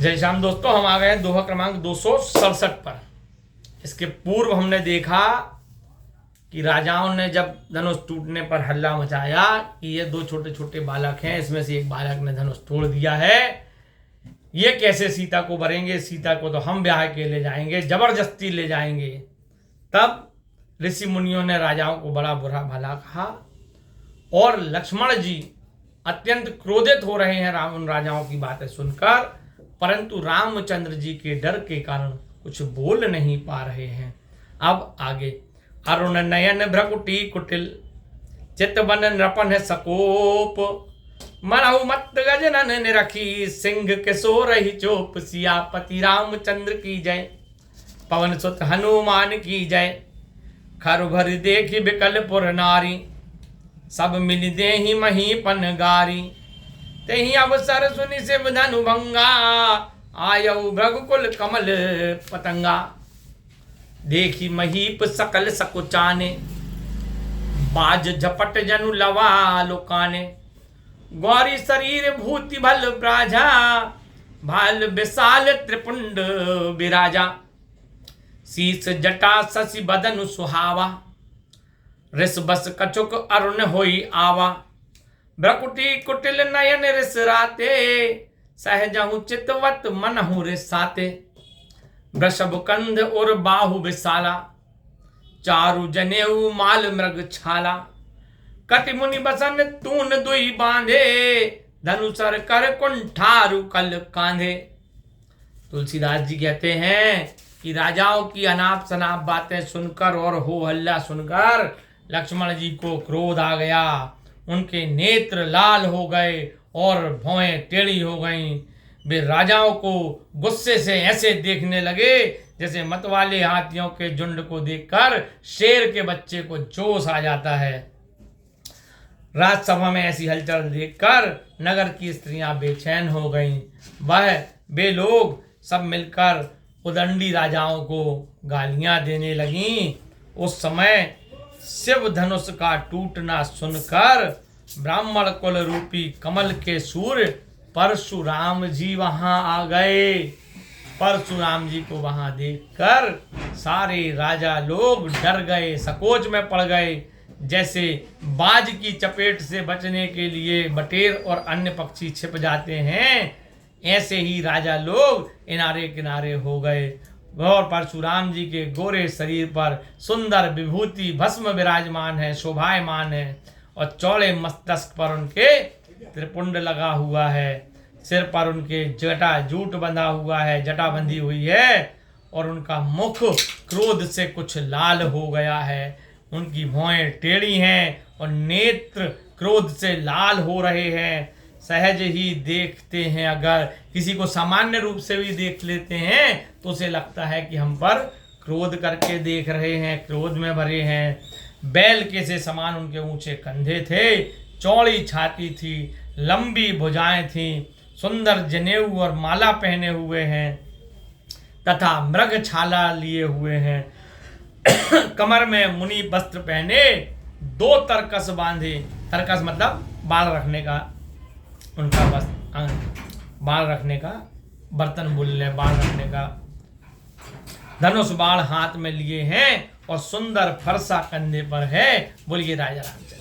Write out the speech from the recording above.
जय श्याम दोस्तों, हम आ गए हैं दोहा क्रमांक 267 पर। इसके पूर्व हमने देखा कि राजाओं ने जब धनुष टूटने पर हल्ला मचाया कि ये दो छोटे छोटे बालक हैं, इसमें से एक बालक ने धनुष तोड़ दिया है, ये कैसे सीता को भरेंगे, सीता को तो हम ब्याह के ले जाएंगे, जबरदस्ती ले जाएंगे। तब ऋषि मुनियों ने राजाओं को बड़ा बुरा भला कहा और लक्ष्मण जी अत्यंत क्रोधित हो रहे हैं उन राजाओं की बातें सुनकर, परंतु रामचंद्र जी के डर के कारण कुछ बोल नहीं पा रहे हैं। अब आगे, अरुण नयन भ्रकुटी कुटिल चितवन नृपन सकोप, मनहु मत गजनन निरखी सिंह के सो रही चोप, सियापति रामचंद्र की जय, पवन सुत हनुमान की जय। खर भर देखी बिकल पुर नारी, सब मिल दे ही महीपन गारी, तेहि अवसर सुनि शिव धनु भंगा, आयऊ भृगुकुल कमल पतंगा। देखी महीप सकल सकुचाने, बाज झपट जनु लवा लुकाने, गौरी शरीर भूति भल ब्राजा, भाल विशाल त्रिपुंड विराजा। शीस जटा शशि बदन सुहावा, रिस बस कछुक अरुण होई आवा, भ्रकुटी कुटिल नयन रिस राते, सहजहु चितवत मनहु रिसाते। वृषभ कंध और बाहु विशाला, चारु जनेऊ माल मृग छाला, कटि मुनि बसन तून दुई बांधे, धनुसर कर कुंठारु कल कांधे। तुलसीदास जी कहते हैं कि राजाओं की अनाप शनाप बातें सुनकर और हो हल्ला सुनकर लक्ष्मण जी को क्रोध आ गया, उनके नेत्र लाल हो गए और भौएं टेढ़ी हो गईं। वे राजाओं को गुस्से से ऐसे देखने लगे जैसे मतवाले हाथियों के झुंड को देखकर शेर के बच्चे को जोश आ जाता है। राजसभा में ऐसी हलचल देखकर नगर की स्त्रियां बेचैन हो गईं। वे लोग सब मिलकर उदंडी राजाओं को गालियां देने लगीं। उस समय शिव धनुष का टूटना सुनकर ब्राह्मण कुल रूपी कमल के सूर्य परशुराम जी वहां आ गए। परशुराम जी को वहां देखकर सारे राजा लोग डर गए, सकोच में पड़ गए। जैसे बाज की चपेट से बचने के लिए बटेर और अन्य पक्षी छिप जाते हैं, ऐसे ही राजा लोग किनारे किनारे हो गए। और परशुराम जी के गोरे शरीर पर सुंदर विभूति भस्म विराजमान है, शोभायमान है, और चौड़े मस्तक पर उनके त्रिपुंड लगा हुआ है। सिर पर उनके जटा जूट बंधा हुआ है, जटा बंधी हुई है, और उनका मुख क्रोध से कुछ लाल हो गया है। उनकी भौएं टेढ़ी हैं और नेत्र क्रोध से लाल हो रहे हैं। सहज ही देखते हैं, अगर किसी को सामान्य रूप से भी देख लेते हैं तो उसे लगता है कि हम पर क्रोध करके देख रहे हैं, क्रोध में भरे हैं। बैल के से समान उनके ऊंचे कंधे थे, चौड़ी छाती थी, लंबी भुजाएं थीं, सुंदर जनेऊ और माला पहने हुए हैं तथा मृग छाला लिए हुए हैं। कमर में मुनि वस्त्र पहने, दो तरकस बांधे। तरकस मतलब बाल रखने का, उनका बाल रखने का बर्तन बोल रहे, बाल रखने का। धनुष बाण हाथ में लिए हैं और सुंदर फरसा कंधे पर है। बोलिए राजा रामचंद्र।